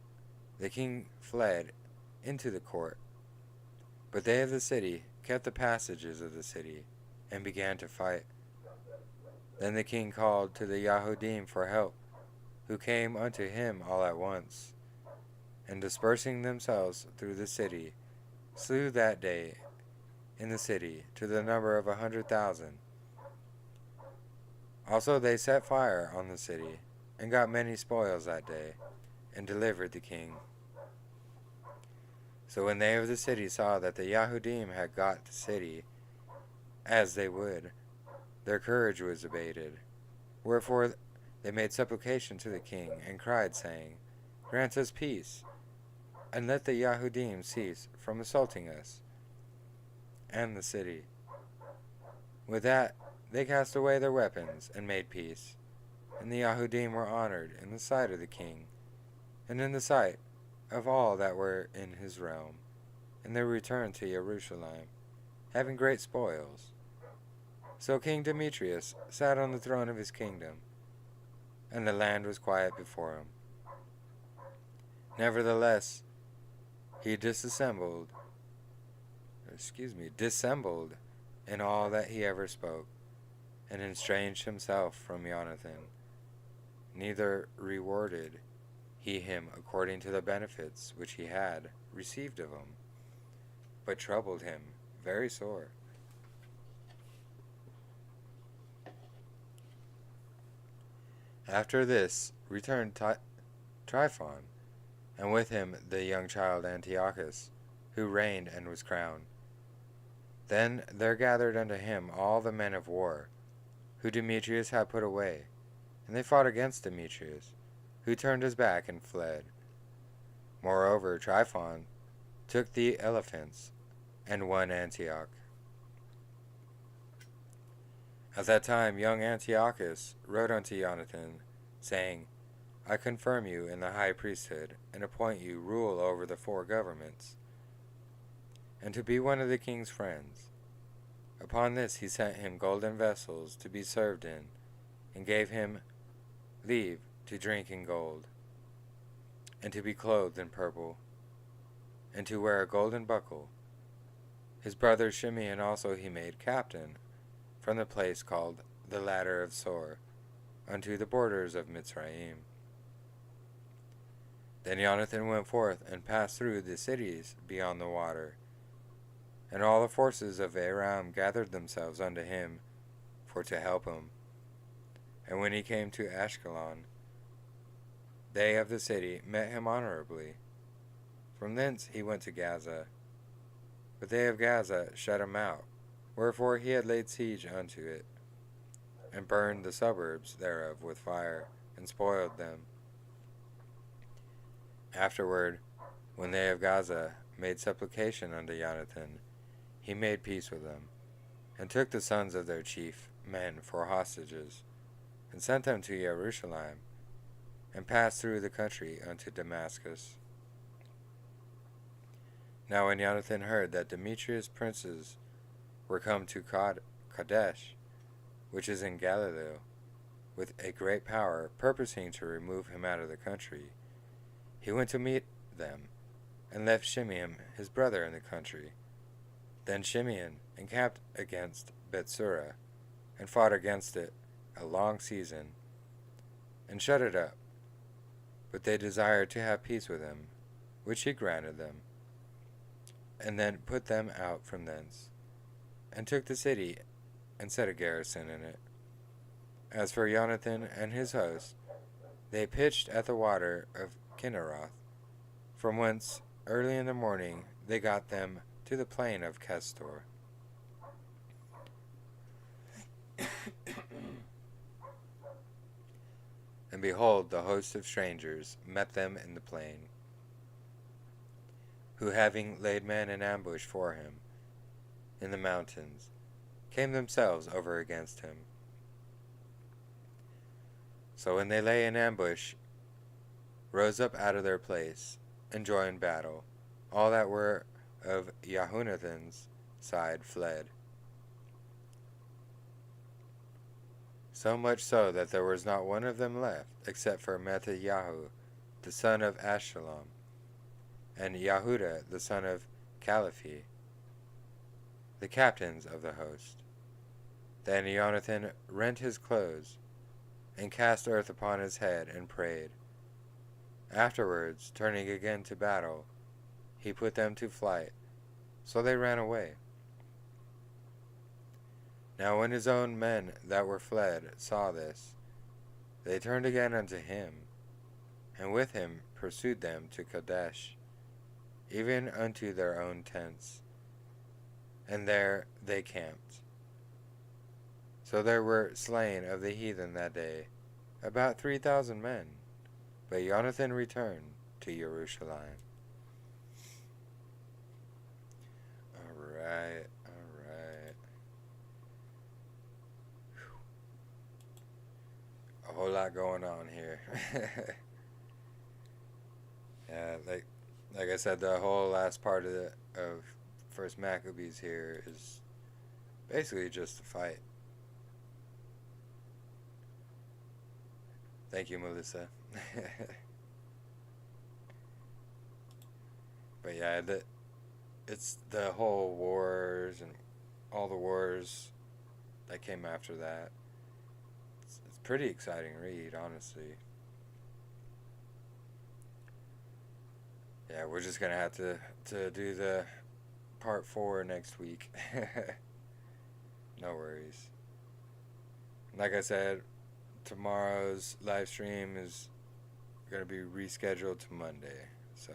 the king fled into the court. But they of the city kept the passages of the city, and began to fight. Then the king called to the Yahudim for help, who came unto him all at once, and dispersing themselves through the city, slew that day in the city to the number of 100,000. Also they set fire on the city, and got many spoils that day, and delivered the king. So when they of the city saw that the Yahudim had got the city, as they would, their courage was abated. Wherefore they made supplication to the king, and cried, saying, Grant us peace, and let the Yahudim cease from assaulting us and the city. With that they cast away their weapons, and made peace. And the Yahudim were honored in the sight of the king, and in the sight of all that were in his realm. And they returned to Jerusalem, having great spoils. So King Demetrius sat on the throne of his kingdom, and the land was quiet before him. Nevertheless, he dissembled in all that he ever spoke, and estranged himself from Jonathan. Neither rewarded he him according to the benefits which he had received of him, but troubled him very sore. After this returned Tryphon, and with him the young child Antiochus, who reigned and was crowned. Then there gathered unto him all the men of war, who Demetrius had put away, and they fought against Demetrius, who turned his back and fled. Moreover, Tryphon took the elephants, and won Antioch. At that time young Antiochus wrote unto Jonathan, saying, I confirm you in the high priesthood, and appoint you rule over the 4 governments, and to be one of the king's friends. Upon this he sent him golden vessels to be served in, and gave him leave to drink in gold, and to be clothed in purple, and to wear a golden buckle. His brother Shimeon also he made captain from the place called the Ladder of Sor, unto the borders of Mitzrayim. Then Jonathan went forth and passed through the cities beyond the water, and all the forces of Aram gathered themselves unto him for to help him. And when he came to Ashkelon, they of the city met him honorably. From thence he went to Gaza, but they of Gaza shut him out, wherefore he had laid siege unto it, and burned the suburbs thereof with fire, and spoiled them. Afterward, when they of Gaza made supplication unto Jonathan, he made peace with them, and took the sons of their chief men for hostages, and sent them to Jerusalem, and passed through the country unto Damascus. Now when Jonathan heard that Demetrius' princes were come to Kadesh, which is in Galilee, with a great power, purposing to remove him out of the country, he went to meet them, and left Shimeon his brother in the country. Then Shimeon encamped against Bethsura, and fought against it a long season, and shut it up. But they desired to have peace with him, which he granted them, and then put them out from thence, and took the city, and set a garrison in it. As for Jonathan and his host, they pitched at the water of Kinneroth, from whence early in the morning they got them to the plain of Castor. And behold, the host of strangers met them in the plain, who having laid men in ambush for him in the mountains, came themselves over against him. So when they lay in ambush, rose up out of their place, and joined battle. All that were of Jehonathan's side fled, so much so that there was not one of them left, except for Methayahu, the son of Ashkelon, and Yahuda, the son of Caliphi, the captains of the host. Then Jonathan rent his clothes, and cast earth upon his head, and prayed. Afterwards, turning again to battle, he put them to flight, so they ran away. Now when his own men that were fled saw this, they turned again unto him, and with him pursued them to Kadesh, even unto their own tents, and there they camped. So there were slain of the heathen that day about 3,000 men, but Jonathan returned to Jerusalem. Alright. A whole lot going on here. Yeah, like I said, the whole last part of First Maccabees here is basically just a fight. Thank you, Melissa. But yeah, it's the whole wars and all the wars that came after that. It's pretty exciting read, honestly. Yeah, we're just gonna have to do the part 4 next week. No worries. Like I said, tomorrow's live stream is gonna be rescheduled to Monday, so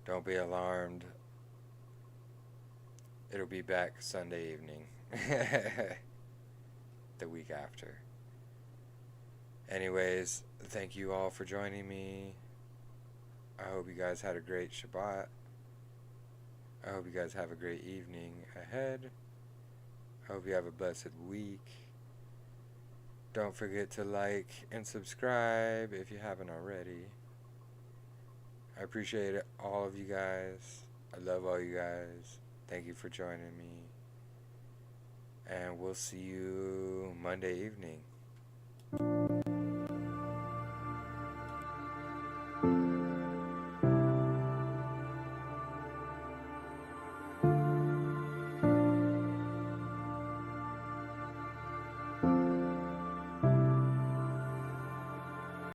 don't be alarmed. It'll be back Sunday evening. The week after. Anyways, thank you all for joining me. I hope you guys had a great Shabbat. I hope you guys have a great evening ahead. I hope you have a blessed week. Don't forget to like and subscribe if you haven't already. I appreciate all of you guys. I love all you guys. Thank you for joining me. And we'll see you Monday evening.